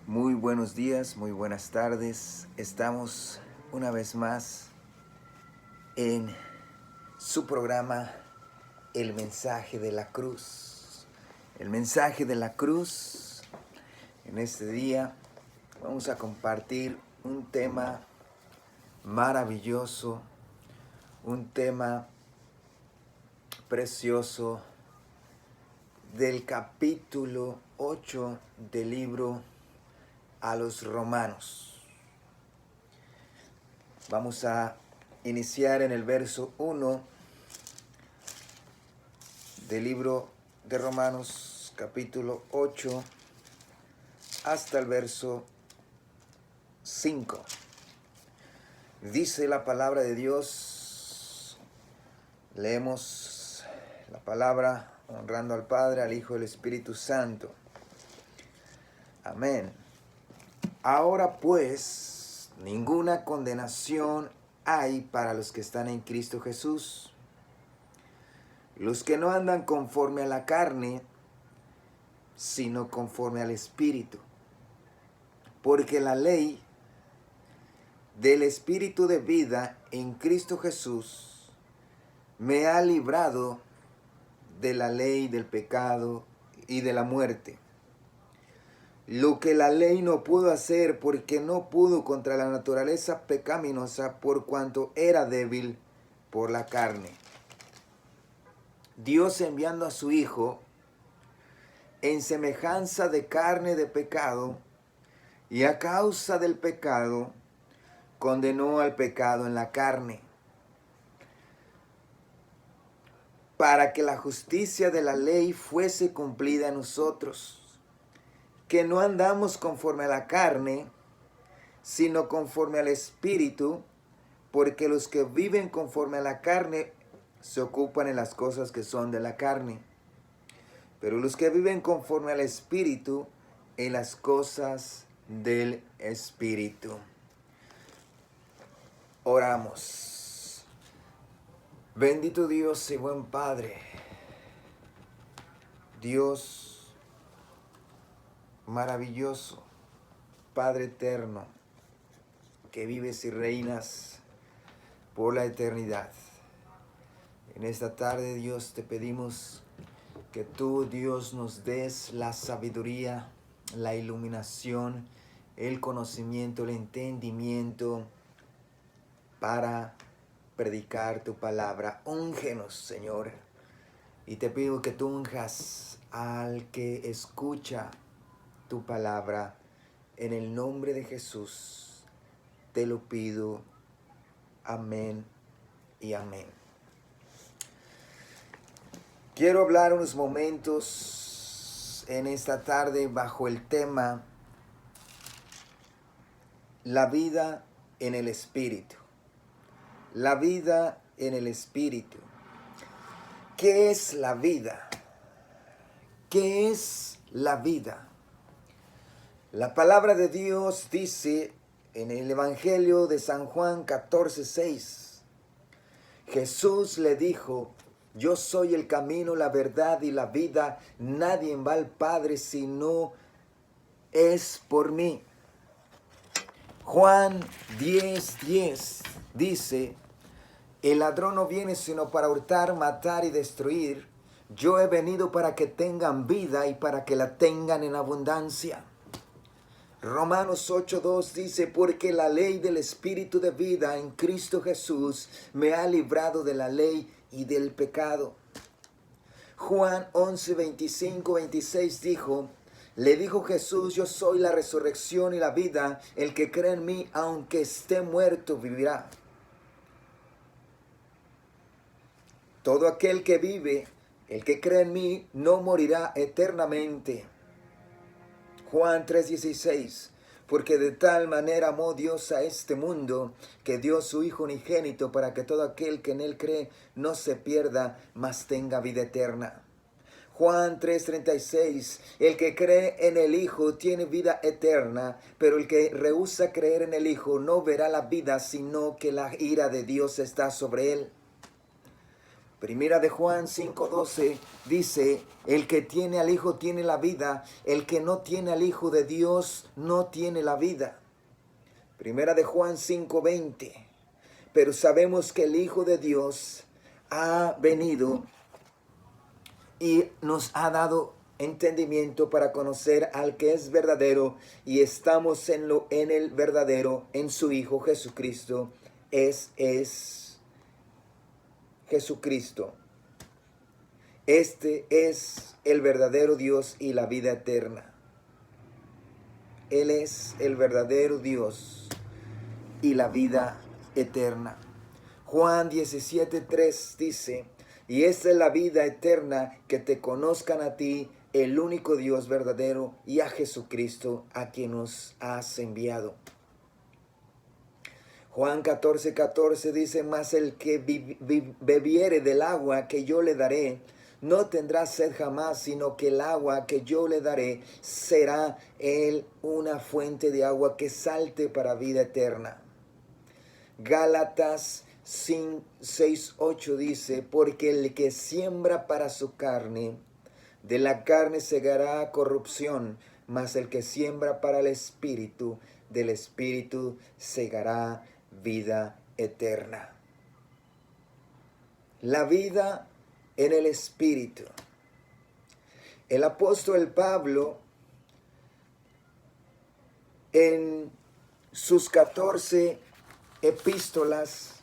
Muy buenos días, muy buenas tardes. Estamos una vez más en su programa El mensaje de la cruz. El mensaje de la cruz. En este día vamos a compartir un tema maravilloso, un tema precioso del capítulo 8 del libro a los Romanos. Vamos a iniciar en el verso 1 del libro de Romanos, capítulo 8, hasta el verso 5. Dice la palabra de Dios, leemos la palabra honrando al Padre, al Hijo y al Espíritu Santo. Amén. Ahora pues, ninguna condenación hay para los que están en Cristo Jesús, los que no andan conforme a la carne, sino conforme al Espíritu. Porque la ley del Espíritu de vida en Cristo Jesús me ha librado de la ley del pecado y de la muerte. Lo que la ley no pudo hacer porque no pudo contra la naturaleza pecaminosa por cuanto era débil por la carne. Dios enviando a su Hijo en semejanza de carne de pecado, y a causa del pecado, condenó al pecado en la carne, para que la justicia de la ley fuese cumplida en nosotros, que no andamos conforme a la carne, sino conforme al Espíritu, porque los que viven conforme a la carne se ocupan en las cosas que son de la carne, pero los que viven conforme al Espíritu, en las cosas del Espíritu. Oramos. Bendito Dios y buen Padre, Dios maravilloso, Padre eterno, que vives y reinas por la eternidad. En esta tarde, Dios, te pedimos que tú, Dios, nos des la sabiduría, la iluminación, el conocimiento, el entendimiento para predicar tu palabra. Úngenos, Señor, y te pido que tú unjas al que escucha tu palabra. En el nombre de Jesús te lo pido. Amén y amén. Quiero hablar unos momentos en esta tarde bajo el tema la vida en el Espíritu. La vida en el Espíritu. ¿Qué es la vida? ¿Qué es la vida? La palabra de Dios dice en el Evangelio de San Juan 14:6, Jesús le dijo: yo soy el camino, la verdad y la vida. Nadie va al Padre si no es por mí. Juan 10:10 dice: el ladrón no viene sino para hurtar, matar y destruir. Yo he venido para que tengan vida y para que la tengan en abundancia. Romanos 8:2 dice: porque la ley del Espíritu de vida en Cristo Jesús me ha librado de la ley y del pecado. Juan 11:25-26 dijo: le dijo Jesús: yo soy la resurrección y la vida. El que cree en mí, aunque esté muerto, vivirá. Todo aquel que vive, el que cree en mí, no morirá eternamente. Juan 3:16, porque de tal manera amó Dios a este mundo, que dio su Hijo unigénito, para que todo aquel que en él cree no se pierda, mas tenga vida eterna. Juan 3:36, el que cree en el Hijo tiene vida eterna, pero el que rehúsa creer en el Hijo no verá la vida, sino que la ira de Dios está sobre él. Primera de Juan 5:12 dice, el que tiene al Hijo tiene la vida, el que no tiene al Hijo de Dios no tiene la vida. Primera de Juan 5:20, pero sabemos que el Hijo de Dios ha venido y nos ha dado entendimiento para conocer al que es verdadero, y estamos en el verdadero, en su Hijo Jesucristo. Es Jesucristo. Este es el verdadero Dios y la vida eterna. Él es el verdadero Dios y la vida eterna. Juan 17:3 dice, y esta es la vida eterna, que te conozcan a ti, el único Dios verdadero, y a Jesucristo, a quien nos has enviado. Juan 14:14 dice, mas el que bebiere del agua que yo le daré, no tendrá sed jamás, sino que el agua que yo le daré será él una fuente de agua que salte para vida eterna. Gálatas 6:8 dice, porque el que siembra para su carne, de la carne segará corrupción, mas el que siembra para el Espíritu, del Espíritu segará vida eterna. La vida en el Espíritu. El apóstol Pablo, en sus 14 epístolas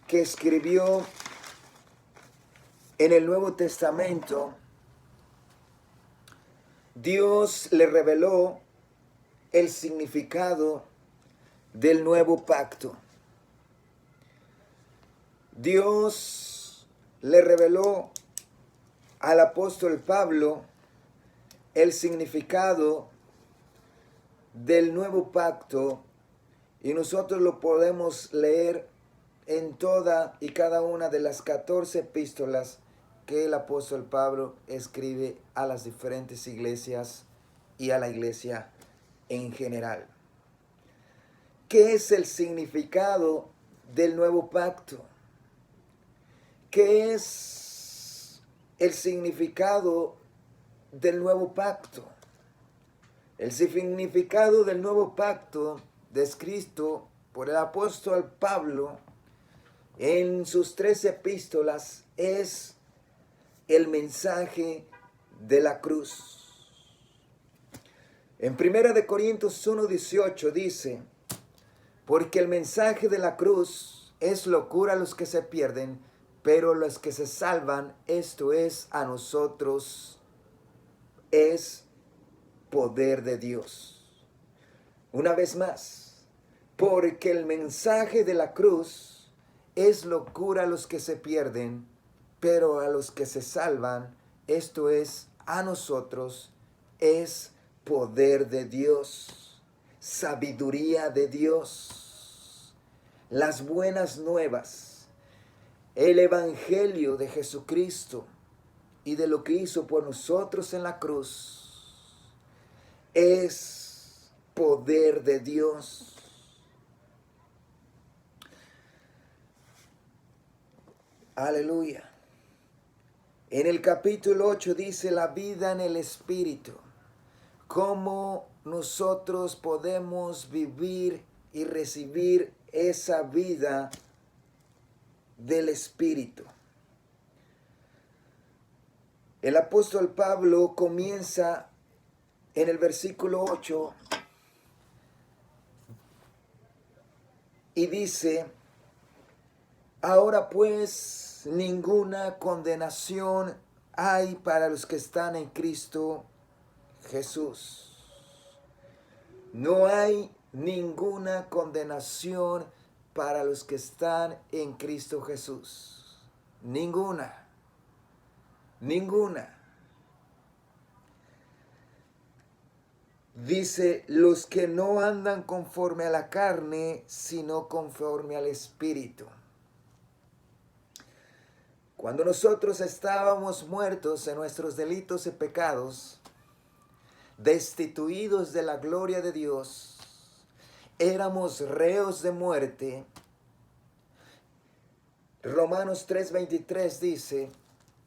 que escribió en el Nuevo Testamento, Dios le reveló el significado del nuevo pacto. Dios le reveló al apóstol Pablo el significado del nuevo pacto, y nosotros lo podemos leer en toda y cada una de las 14 epístolas que el apóstol Pablo escribe a las diferentes iglesias y a la iglesia en general. ¿Qué es el significado del nuevo pacto? ¿Qué es el significado del nuevo pacto? El significado del nuevo pacto descrito por el apóstol Pablo en sus 3 epístolas es el mensaje de la cruz. En 1 Corintios 1:18 dice, porque el mensaje de la cruz es locura a los que se pierden, pero los que se salvan, esto es a nosotros, es poder de Dios. Una vez más, porque el mensaje de la cruz es locura a los que se pierden, pero a los que se salvan, esto es a nosotros, es poder de Dios, sabiduría de Dios, las buenas nuevas, el evangelio de Jesucristo y de lo que hizo por nosotros en la cruz, es poder de Dios. Aleluya. En el capítulo 8 dice la vida en el Espíritu. Cómo nosotros podemos vivir y recibir esa vida del Espíritu. El apóstol Pablo comienza en el versículo 8 y dice, ahora pues ninguna condenación hay para los que están en Cristo Jesús. No hay ninguna condenación para los que están en Cristo Jesús. Ninguna. Ninguna. Dice, los que no andan conforme a la carne, sino conforme al Espíritu. Cuando nosotros estábamos muertos en nuestros delitos y pecados, destituidos de la gloria de Dios, éramos reos de muerte, Romanos 3:23 dice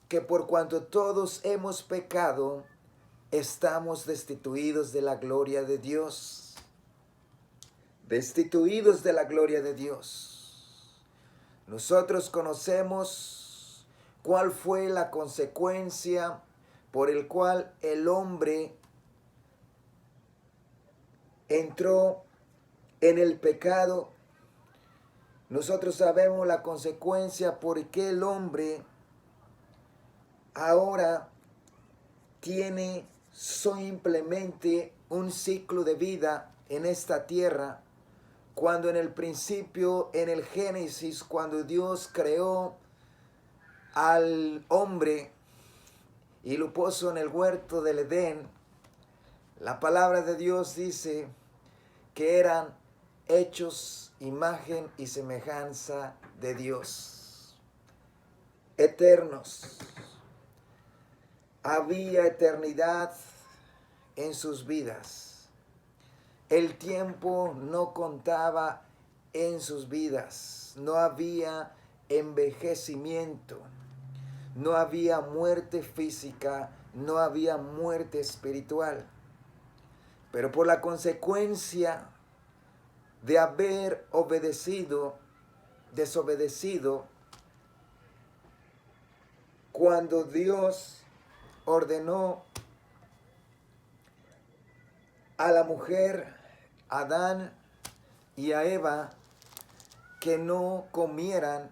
que por cuanto todos hemos pecado, estamos destituidos de la gloria de Dios. Destituidos de la gloria de Dios. Nosotros conocemos cuál fue la consecuencia por el cual el hombre entró en el pecado. Nosotros sabemos la consecuencia por qué el hombre ahora tiene simplemente un ciclo de vida en esta tierra, cuando en el principio, en el Génesis, cuando Dios creó al hombre y lo puso en el huerto del Edén, la palabra de Dios dice que eran hechos imagen y semejanza de Dios, eternos. Había eternidad en sus vidas. El tiempo no contaba en sus vidas. No había envejecimiento. No había muerte física. No había muerte espiritual. Pero por la consecuencia de haber desobedecido, cuando Dios ordenó a la mujer, a Adán y a Eva, que no comieran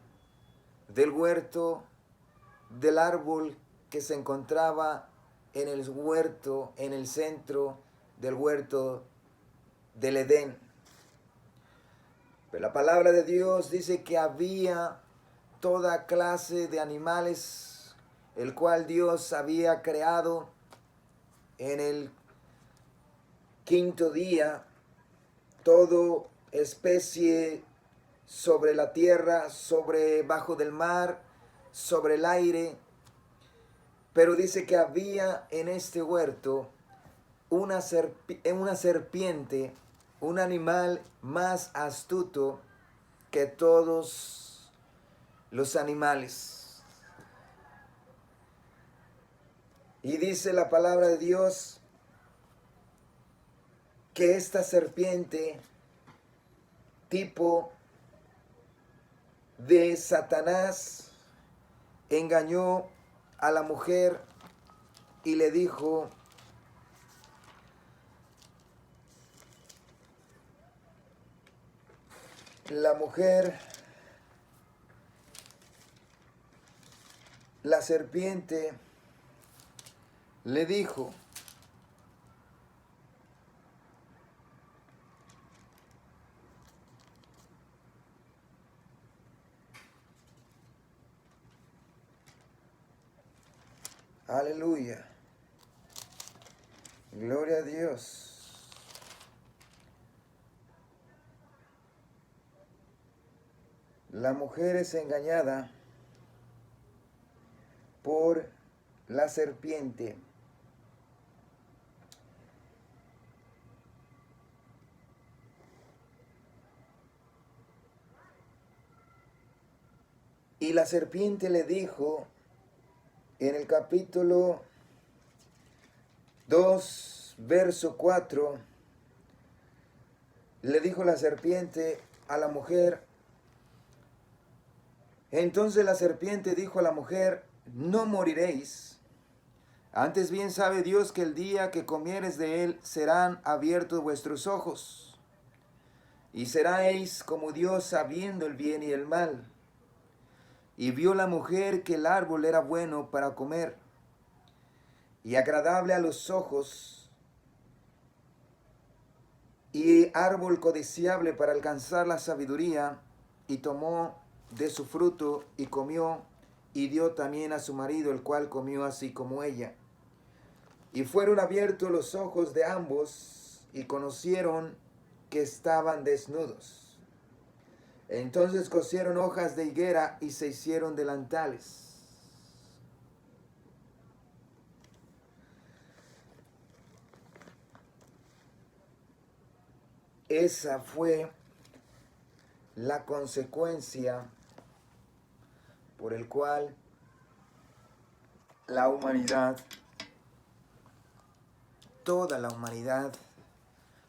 del huerto, del árbol que se encontraba en el huerto, en el centro del huerto del Edén. Pero la palabra de Dios dice que había toda clase de animales, el cual Dios había creado en el quinto día, todo especie sobre la tierra, sobre bajo del mar, sobre el aire. Pero dice que había en este huerto una serpiente, un animal más astuto que todos los animales. Y dice la palabra de Dios que esta serpiente, tipo de Satanás, engañó a la mujer y le dijo: la serpiente le dijo: aleluya, gloria a Dios. La mujer es engañada por la serpiente. Y la serpiente le dijo en el capítulo 2, verso 4, le dijo la serpiente a la mujer: entonces la serpiente dijo a la mujer: no moriréis. Antes bien sabe Dios que el día que comiereis de él serán abiertos vuestros ojos, y seréis como Dios, sabiendo el bien y el mal. Y vio la mujer que el árbol era bueno para comer, y agradable a los ojos, y árbol codiciable para alcanzar la sabiduría, y tomó de su fruto y comió, y dio también a su marido, el cual comió así como ella. Y fueron abiertos los ojos de ambos, y conocieron que estaban desnudos. Entonces cosieron hojas de higuera y se hicieron delantales. Esa fue la consecuencia por el cual la humanidad, toda la humanidad,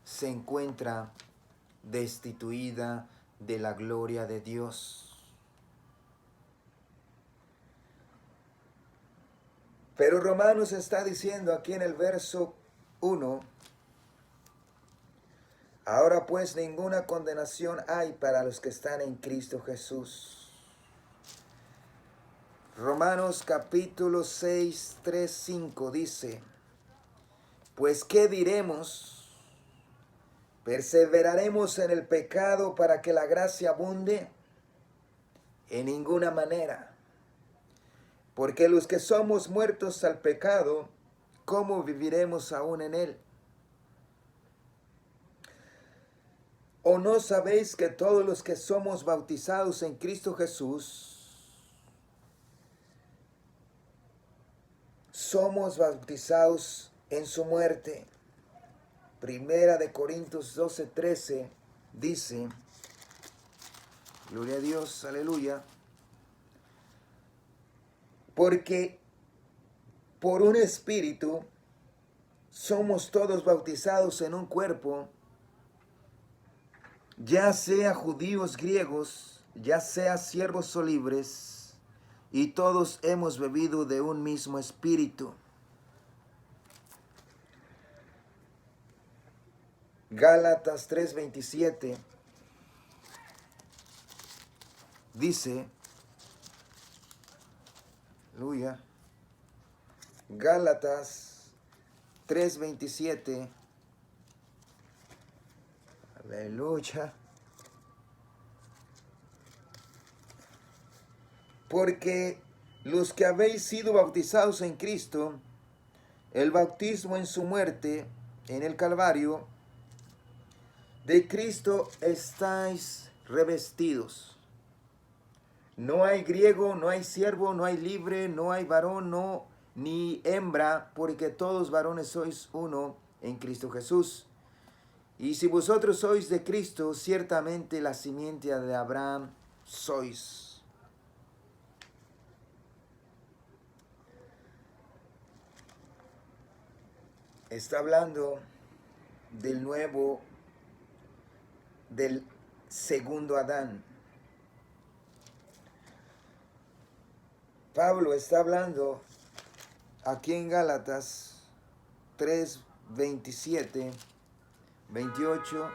se encuentra destituida de la gloria de Dios. Pero Romanos está diciendo aquí en el verso 1, ahora pues ninguna condenación hay para los que están en Cristo Jesús. Romanos capítulo 6, 3, 5 dice, pues ¿qué diremos? ¿Perseveraremos en el pecado para que la gracia abunde? En ninguna manera. Porque los que somos muertos al pecado, ¿cómo viviremos aún en él? ¿O no sabéis que todos los que somos bautizados en Cristo Jesús, somos bautizados en su muerte? Primera de Corintios 12, 13 dice, gloria a Dios, aleluya, porque por un espíritu somos todos bautizados en un cuerpo, ya sea judíos, griegos, ya sea siervos o libres, y todos hemos bebido de un mismo espíritu. Gálatas 3:27 dice, aleluya, Gálatas 3:27, aleluya, porque los que habéis sido bautizados en Cristo, el bautismo en su muerte, en el Calvario, de Cristo estáis revestidos. No hay griego, no hay siervo, no hay libre, no hay varón, no, ni hembra, porque todos varones sois uno en Cristo Jesús. Y si vosotros sois de Cristo, ciertamente la simiente de Abraham sois. Está hablando del segundo Adán. Pablo está hablando aquí en Gálatas 3, 27, 28.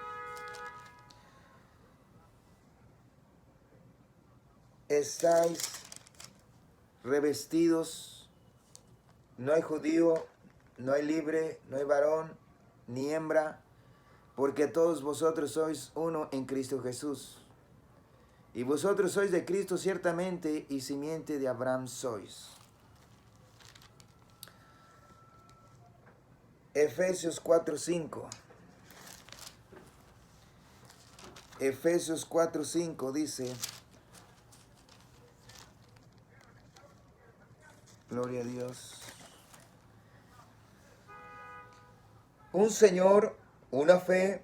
Estáis revestidos, no hay judío, no hay libre, no hay varón, ni hembra, porque todos vosotros sois uno en Cristo Jesús. Y vosotros sois de Cristo ciertamente, y simiente de Abraham sois. Efesios 4:5. Efesios 4:5 dice, gloria a Dios, un Señor, una fe,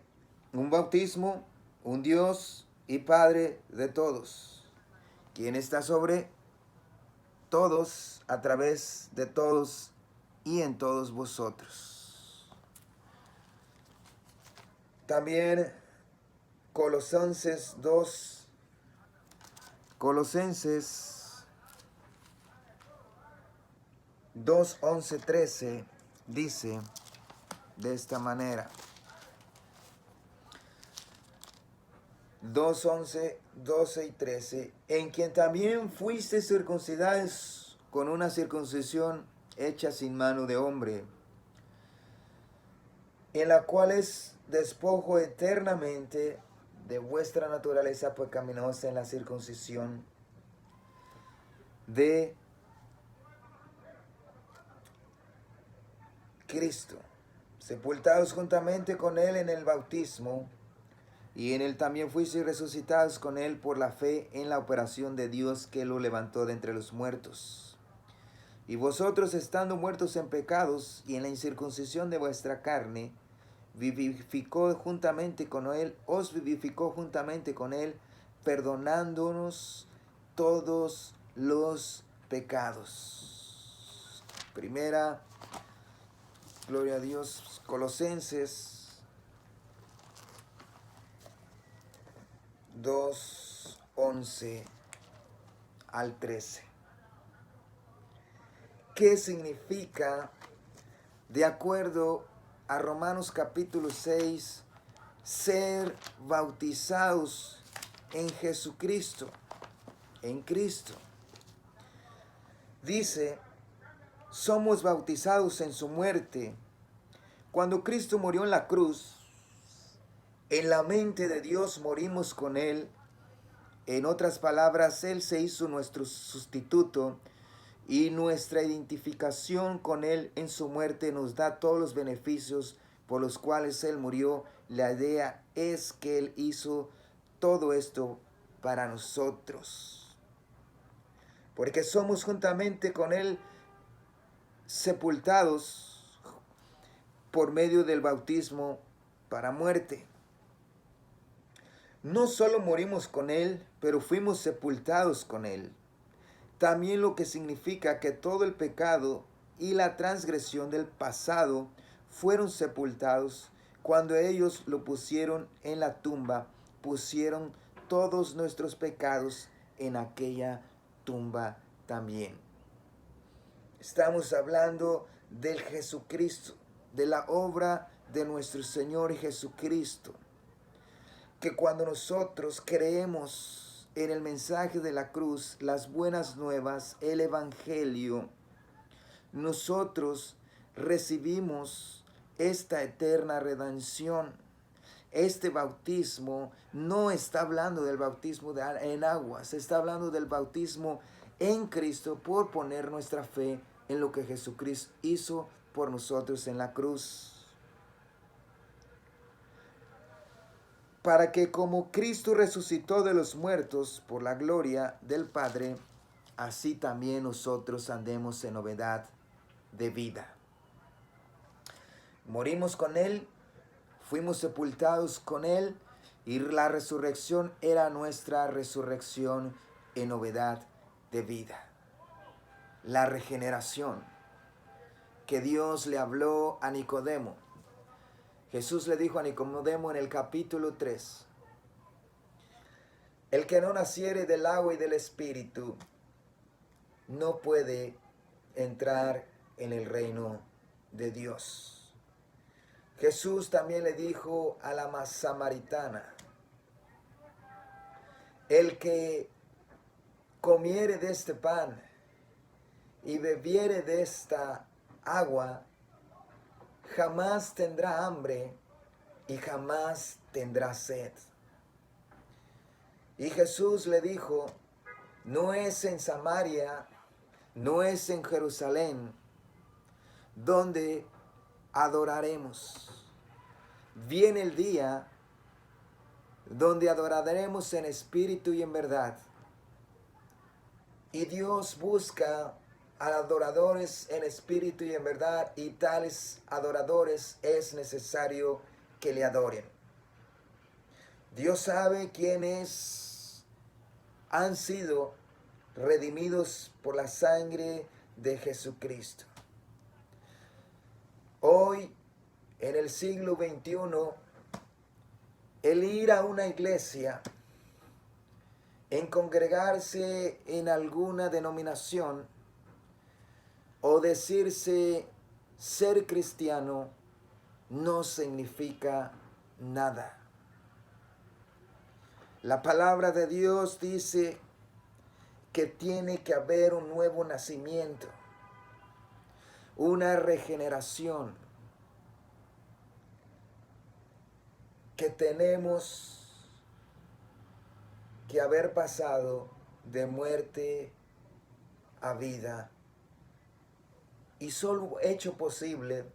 un bautismo, un Dios y Padre de todos, quien está sobre todos, a través de todos y en todos vosotros. También Colosenses 2, Colosenses 2, 11, 13 dice de esta manera. 2, 11, 12 y 13, en quien también fuiste circuncidados con una circuncisión hecha sin mano de hombre, en la cual es despojo eternamente de vuestra naturaleza pecaminosa en la circuncisión de Cristo, sepultados juntamente con él en el bautismo, y en él también fuisteis resucitados con él por la fe en la operación de Dios que lo levantó de entre los muertos. Y vosotros, estando muertos en pecados y en la incircuncisión de vuestra carne, vivificó juntamente con él, os vivificó juntamente con él, perdonándonos todos los pecados. Primera, gloria a Dios, Colosenses 2:11 al 13. ¿Qué significa, de acuerdo a Romanos capítulo 6, ser bautizados en Jesucristo, en Cristo? Dice, somos bautizados en su muerte. Cuando Cristo murió en la cruz, en la mente de Dios morimos con Él. En otras palabras, Él se hizo nuestro sustituto y nuestra identificación con Él en su muerte nos da todos los beneficios por los cuales Él murió. La idea es que Él hizo todo esto para nosotros, porque somos juntamente con Él sepultados por medio del bautismo para muerte. No solo morimos con Él, pero fuimos sepultados con Él. También lo que significa que todo el pecado y la transgresión del pasado fueron sepultados cuando ellos lo pusieron en la tumba, pusieron todos nuestros pecados en aquella tumba también. Estamos hablando del Jesucristo, de la obra de nuestro Señor Jesucristo, que cuando nosotros creemos en el mensaje de la cruz, las buenas nuevas, el Evangelio, nosotros recibimos esta eterna redención. Este bautismo no está hablando del bautismo en agua, se está hablando del bautismo en Cristo por poner nuestra fe en lo que Jesucristo hizo por nosotros en la cruz. Para que como Cristo resucitó de los muertos por la gloria del Padre, así también nosotros andemos en novedad de vida. Morimos con Él, fuimos sepultados con Él y la resurrección era nuestra resurrección en novedad de vida. La regeneración que Dios le habló a Nicodemo. Jesús le dijo a Nicodemo en el capítulo 3, el que no naciere del agua y del Espíritu no puede entrar en el reino de Dios. Jesús también le dijo a la samaritana, el que comiere de este pan y bebiere de esta agua, jamás tendrá hambre y jamás tendrá sed. Y Jesús le dijo, no es en Samaria, no es en Jerusalén donde adoraremos. Viene el día donde adoraremos en espíritu y en verdad. Y Dios busca a adoradores en espíritu y en verdad, y tales adoradores es necesario que le adoren. Dios sabe quiénes han sido redimidos por la sangre de Jesucristo. Hoy, en el siglo XXI, el ir a una iglesia, en congregarse en alguna denominación o decirse ser cristiano no significa nada. La palabra de Dios dice que tiene que haber un nuevo nacimiento, una regeneración, que tenemos que haber pasado de muerte a vida, y solo hecho posible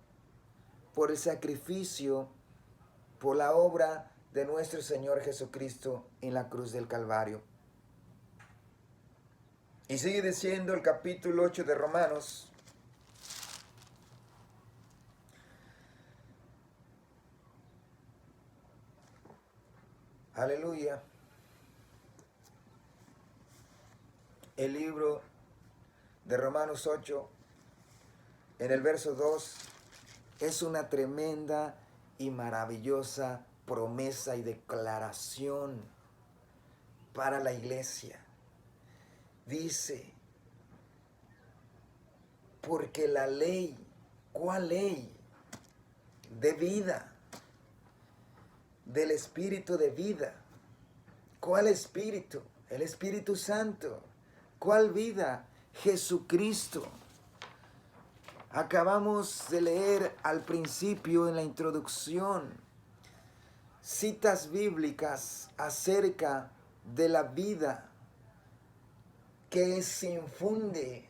por el sacrificio, por la obra de nuestro Señor Jesucristo en la cruz del Calvario. Y sigue diciendo el capítulo 8 de Romanos, aleluya. el libro de Romanos 8, en el verso 2, es una tremenda y maravillosa promesa y declaración para la iglesia. Dice, porque la ley, ¿cuál ley? De vida, del Espíritu de vida. ¿Cuál Espíritu? El Espíritu Santo. ¿Cuál vida? Jesucristo. Acabamos de leer al principio en la introducción citas bíblicas acerca de la vida que se infunde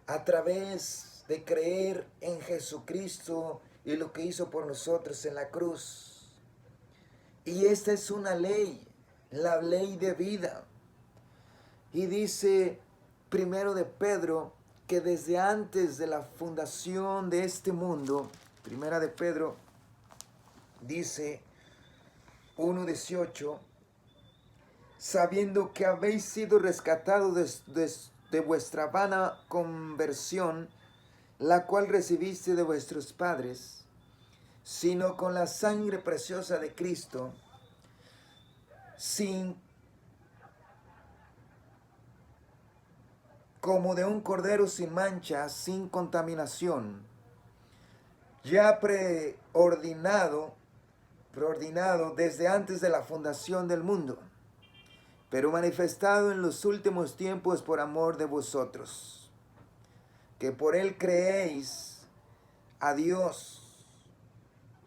a través de creer en Jesucristo y lo que hizo por nosotros en la cruz. Y esta es una ley, la ley de vida. Y dice primero de Pedro que desde antes de la fundación de este mundo, primera de Pedro dice 1:18, sabiendo que habéis sido rescatados de vuestra vana conversión, la cual recibiste de vuestros padres, sino con la sangre preciosa de Cristo, como de un cordero sin mancha, sin contaminación, ya preordinado desde antes de la fundación del mundo, pero manifestado en los últimos tiempos por amor de vosotros, que por él creéis a Dios,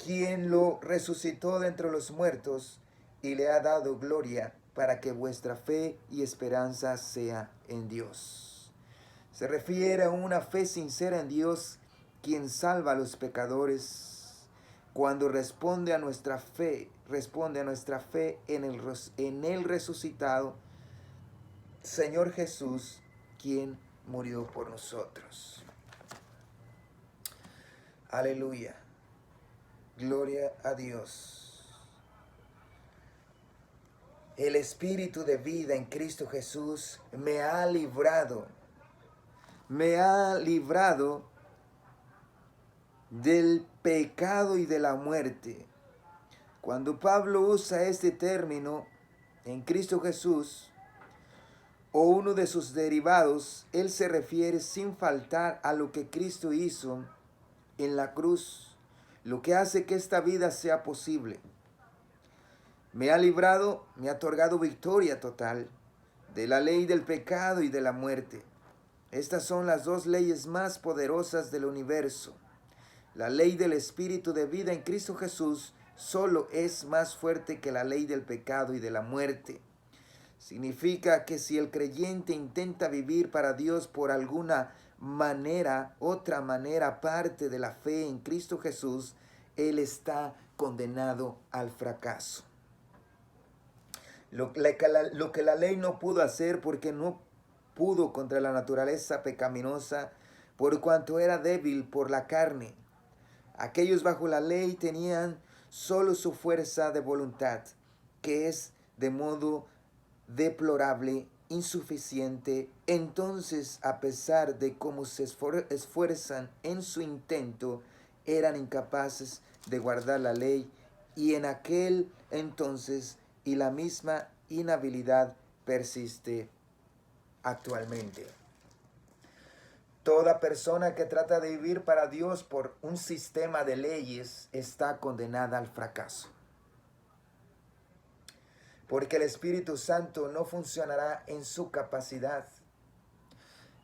quien lo resucitó de entre los muertos y le ha dado gloria, para que vuestra fe y esperanza sea en Dios. Se refiere a una fe sincera en Dios, quien salva a los pecadores, cuando responde a nuestra fe en el resucitado Señor Jesús, quien murió por nosotros. Aleluya. Gloria a Dios. El Espíritu de vida en Cristo Jesús me ha librado del pecado y de la muerte. Cuando Pablo usa este término en Cristo Jesús o uno de sus derivados, él se refiere sin faltar a lo que Cristo hizo en la cruz, lo que hace que esta vida sea posible. Me ha librado, me ha otorgado victoria total de la ley del pecado y de la muerte. Estas son las dos leyes más poderosas del universo. La ley del Espíritu de vida en Cristo Jesús solo es más fuerte que la ley del pecado y de la muerte. Significa que si el creyente intenta vivir para Dios por alguna manera, otra manera aparte de la fe en Cristo Jesús, él está condenado al fracaso. Lo que la ley no pudo hacer, porque no pudo contra la naturaleza pecaminosa, por cuanto era débil por la carne. Aquellos bajo la ley tenían solo su fuerza de voluntad, que es de modo deplorable, insuficiente. Entonces, a pesar de cómo se esfuerzan en su intento, eran incapaces de guardar la ley, y en aquel entonces y la misma inhabilidad persiste actualmente. Toda persona que trata de vivir para Dios por un sistema de leyes está condenada al fracaso, porque el Espíritu Santo no funcionará en su capacidad.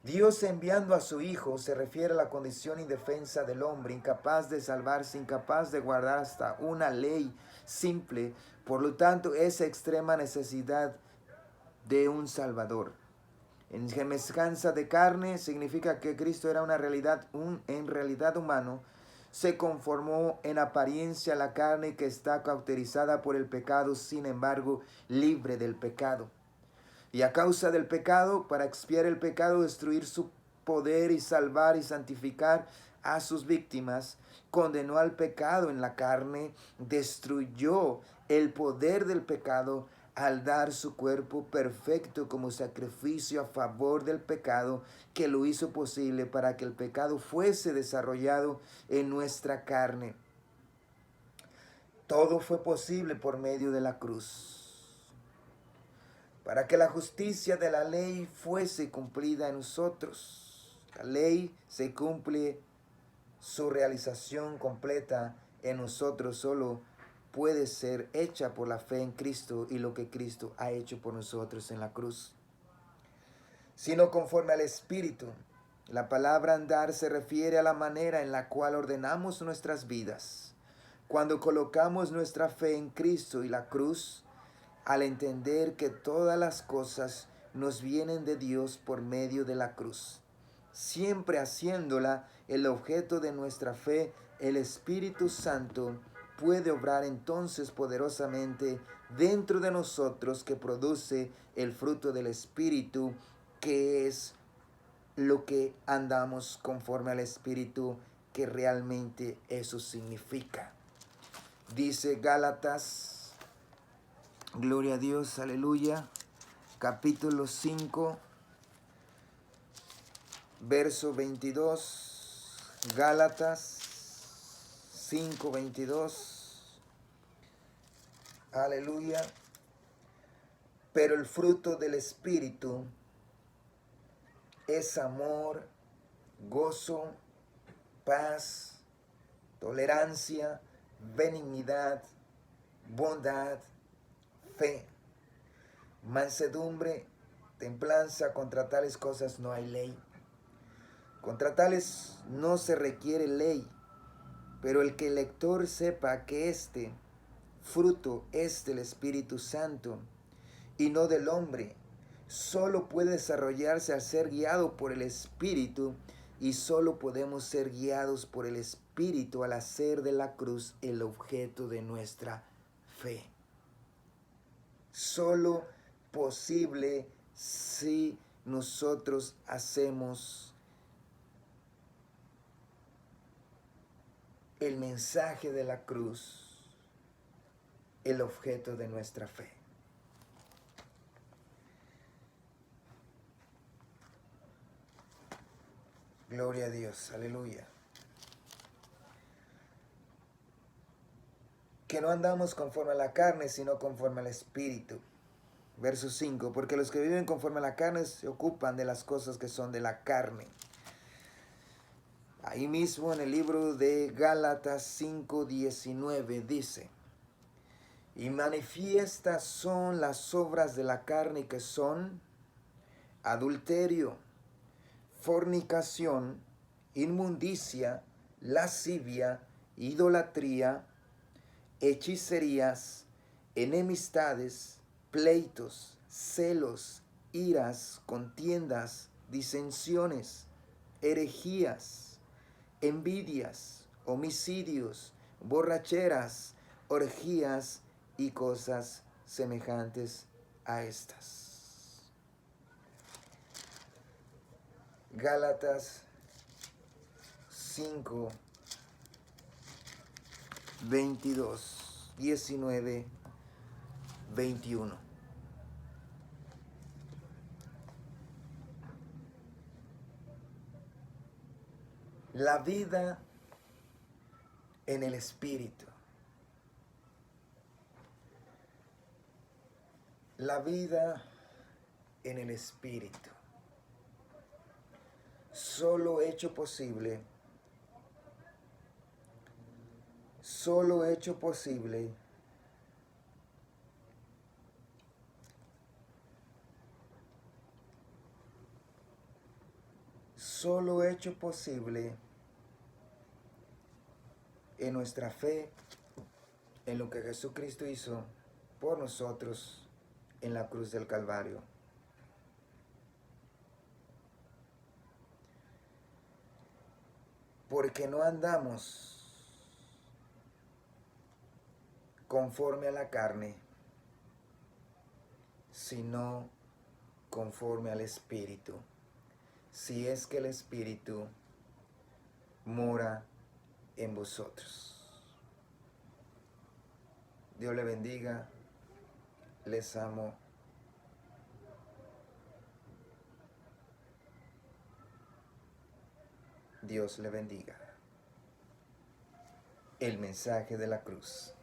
Dios, enviando a su Hijo, se refiere a la condición indefensa del hombre, incapaz de salvarse, incapaz de guardar hasta una ley simple. Por lo tanto, esa extrema necesidad de un Salvador. En semejanza de carne significa que Cristo era en realidad humano. Se conformó en apariencia a la carne, que está cauterizada por el pecado, sin embargo, libre del pecado. Y a causa del pecado, para expiar el pecado, destruir su poder y salvar y santificar a sus víctimas, condenó al pecado en la carne, destruyó el poder del pecado al dar su cuerpo perfecto como sacrificio a favor del pecado, que lo hizo posible para que el pecado fuese desarrollado en nuestra carne. Todo fue posible por medio de la cruz, para que la justicia de la ley fuese cumplida en nosotros. La ley se cumple, su realización completa en nosotros solo puede ser hecha por la fe en Cristo y lo que Cristo ha hecho por nosotros en la cruz. Sino conforme al Espíritu. La palabra andar se refiere a la manera en la cual ordenamos nuestras vidas. Cuando colocamos nuestra fe en Cristo y la cruz, al entender que todas las cosas nos vienen de Dios por medio de la cruz, siempre haciéndola el objeto de nuestra fe, el Espíritu Santo puede obrar entonces poderosamente dentro de nosotros, que produce el fruto del Espíritu, que es lo que andamos conforme al Espíritu, que realmente eso significa. Dice Gálatas, gloria a Dios, aleluya, capítulo 5, verso 22, Gálatas 5, 22, aleluya. Pero el fruto del Espíritu es amor, gozo, paz, tolerancia, benignidad, bondad, fe, mansedumbre, templanza. Contra tales cosas no hay ley. Contra tales no se requiere ley, pero el que el lector sepa que este fruto es del Espíritu Santo y no del hombre, solo puede desarrollarse al ser guiado por el Espíritu, y solo podemos ser guiados por el Espíritu al hacer de la cruz el objeto de nuestra fe. Solo posible si nosotros hacemos el mensaje de la cruz el objeto de nuestra fe. Gloria a Dios, aleluya. Que no andamos conforme a la carne, sino conforme al Espíritu. Verso 5, porque los que viven conforme a la carne se ocupan de las cosas que son de la carne. Ahí mismo en el libro de Gálatas 5:19 dice: y manifiestas son las obras de la carne, que son adulterio, fornicación, inmundicia, lascivia, idolatría, hechicerías, enemistades, pleitos, celos, iras, contiendas, disensiones, herejías, envidias, homicidios, borracheras, orgías y cosas semejantes a estas. Gálatas 5, 22, 19, 21. La vida en el Espíritu. La vida en el Espíritu. Solo hecho posible solo hecho posible en nuestra fe en lo que Jesucristo hizo por nosotros en la cruz del Calvario. Porque no andamos conforme a la carne, sino conforme al Espíritu. Si es que el Espíritu mora en vosotros. Dios le bendiga, Les amo. Dios le bendiga. El mensaje de la cruz.